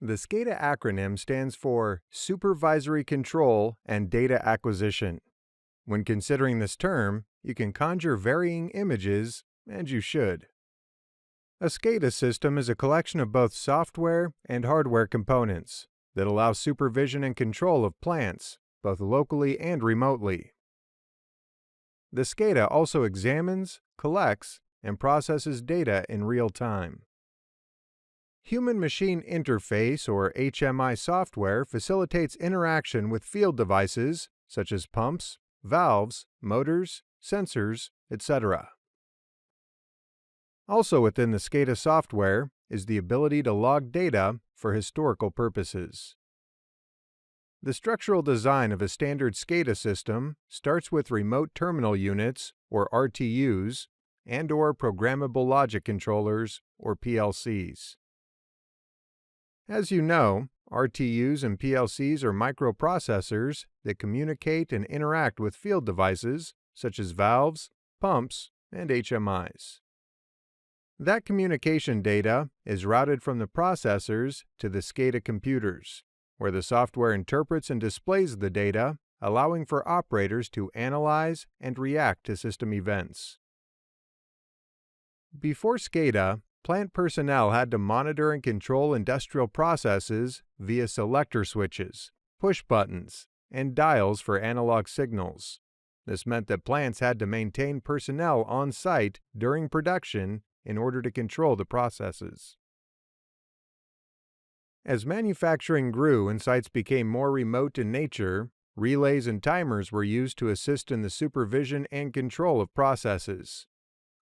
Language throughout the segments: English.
The Scada acronym stands for Supervisory Control and Data Acquisition. When considering this term, you can conjure varying images, and you should. A Scada system is a collection of both software and hardware components that allow supervision and control of plants, both locally and remotely. The Scada also examines, collects, and processes data in real time. Human-Machine Interface, or HMI software, facilitates interaction with field devices such as pumps, valves, motors, sensors, etc. Also within the Scada software is the ability to log data for historical purposes. The structural design of a standard Scada system starts with remote terminal units, or RTUs, and/or programmable logic controllers, or PLCs. As you know, RTUs and PLCs are microprocessors that communicate and interact with field devices such as valves, pumps, and HMIs. That communication data is routed from the processors to the Scada computers, where the software interprets and displays the data, allowing for operators to analyze and react to system events. Before Scada, plant personnel had to monitor and control industrial processes via selector switches, push buttons, and dials for analog signals. This meant that plants had to maintain personnel on site during production in order to control the processes. As manufacturing grew and sites became more remote in nature, relays and timers were used to assist in the supervision and control of processes.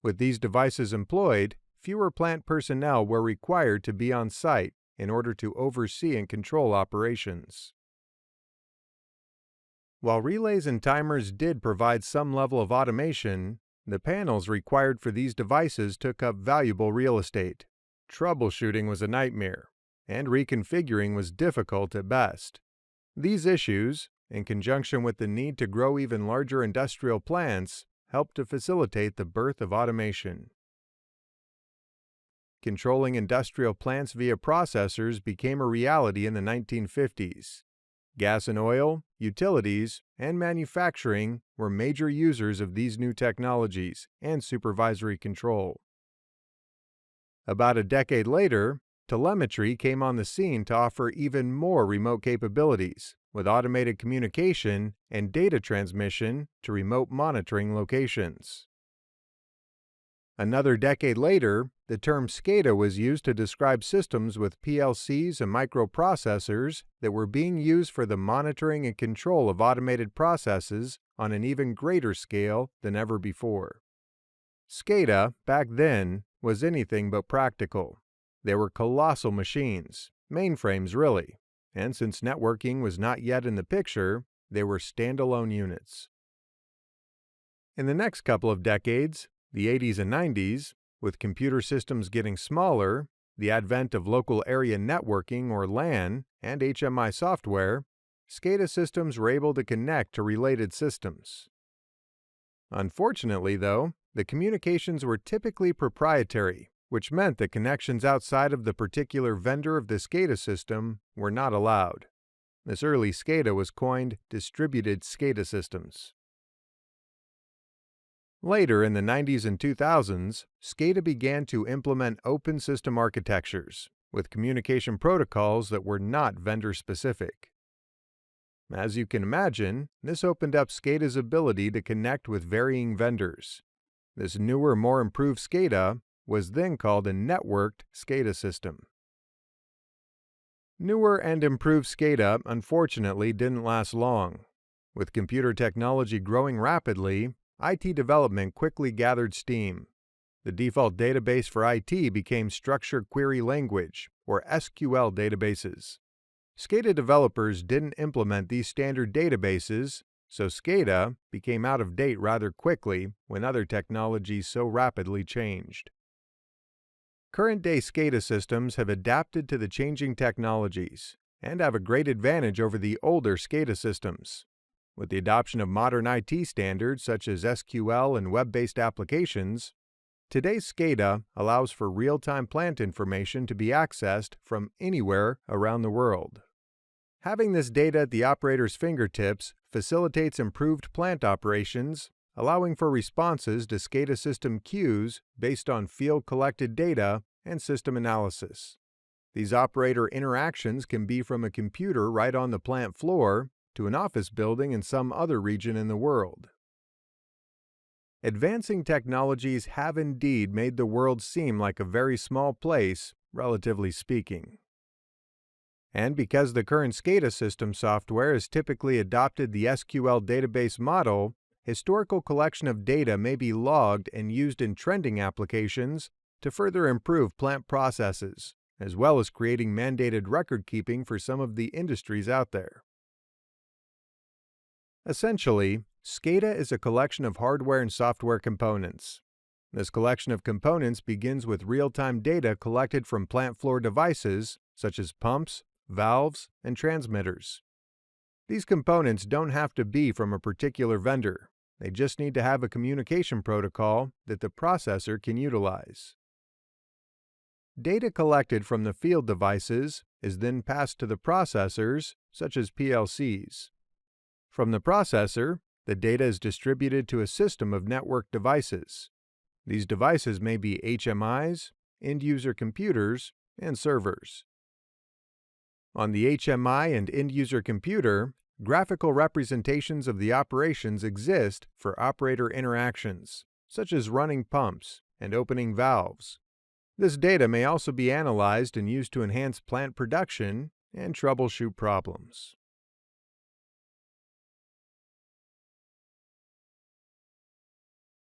With these devices employed, fewer plant personnel were required to be on site in order to oversee and control operations. While relays and timers did provide some level of automation, the panels required for these devices took up valuable real estate. Troubleshooting was a nightmare, and reconfiguring was difficult at best. These issues, in conjunction with the need to grow even larger industrial plants, helped to facilitate the birth of automation. Controlling industrial plants via processors became a reality in the 1950s. Gas and oil, utilities, and manufacturing were major users of these new technologies and supervisory control. About a decade later, telemetry came on the scene to offer even more remote capabilities, with automated communication and data transmission to remote monitoring locations. Another decade later, the term Scada was used to describe systems with PLCs and microprocessors that were being used for the monitoring and control of automated processes on an even greater scale than ever before. Scada, back then, was anything but practical. They were colossal machines, mainframes really, and since networking was not yet in the picture, they were standalone units. In the next couple of decades, the 80s and 90s, with computer systems getting smaller, the advent of local area networking or LAN and HMI software, Scada systems were able to connect to related systems. Unfortunately, though, the communications were typically proprietary, which meant that connections outside of the particular vendor of the Scada system were not allowed. This early Scada was coined distributed Scada systems. Later, in the 90s and 2000s, Scada began to implement open system architectures, with communication protocols that were not vendor-specific. As you can imagine, this opened up Scada's ability to connect with varying vendors. This newer, more improved Scada was then called a networked Scada system. Newer and improved Scada, unfortunately, didn't last long. With computer technology growing rapidly, IT development quickly gathered steam. The default database for IT became Structured Query Language, or SQL databases. Scada developers didn't implement these standard databases, so Scada became out of date rather quickly when other technologies so rapidly changed. Current-day Scada systems have adapted to the changing technologies and have a great advantage over the older Scada systems. With the adoption of modern IT standards such as SQL and web-based applications, Today's Scada allows for real-time plant information to be accessed from anywhere around the world. Having this data at the operator's fingertips facilitates improved plant operations, allowing for responses to Scada system cues based on field-collected data and system analysis. These operator interactions can be from a computer right on the plant floor to an office building in some other region in the world. Advancing technologies have indeed made the world seem like a very small place, relatively speaking. And because the current Scada system software has typically adopted the SQL database model, historical collection of data may be logged and used in trending applications to further improve plant processes, as well as creating mandated record keeping for some of the industries out there. Essentially, Scada is a collection of hardware and software components. This collection of components begins with real-time data collected from plant floor devices, such as pumps, valves, and transmitters. These components don't have to be from a particular vendor. They just need to have a communication protocol that the processor can utilize. Data collected from the field devices is then passed to the processors, such as PLCs. From the processor, the data is distributed to a system of network devices. These devices may be HMIs, end-user computers, and servers. On the HMI and end-user computer, graphical representations of the operations exist for operator interactions, such as running pumps and opening valves. This data may also be analyzed and used to enhance plant production and troubleshoot problems.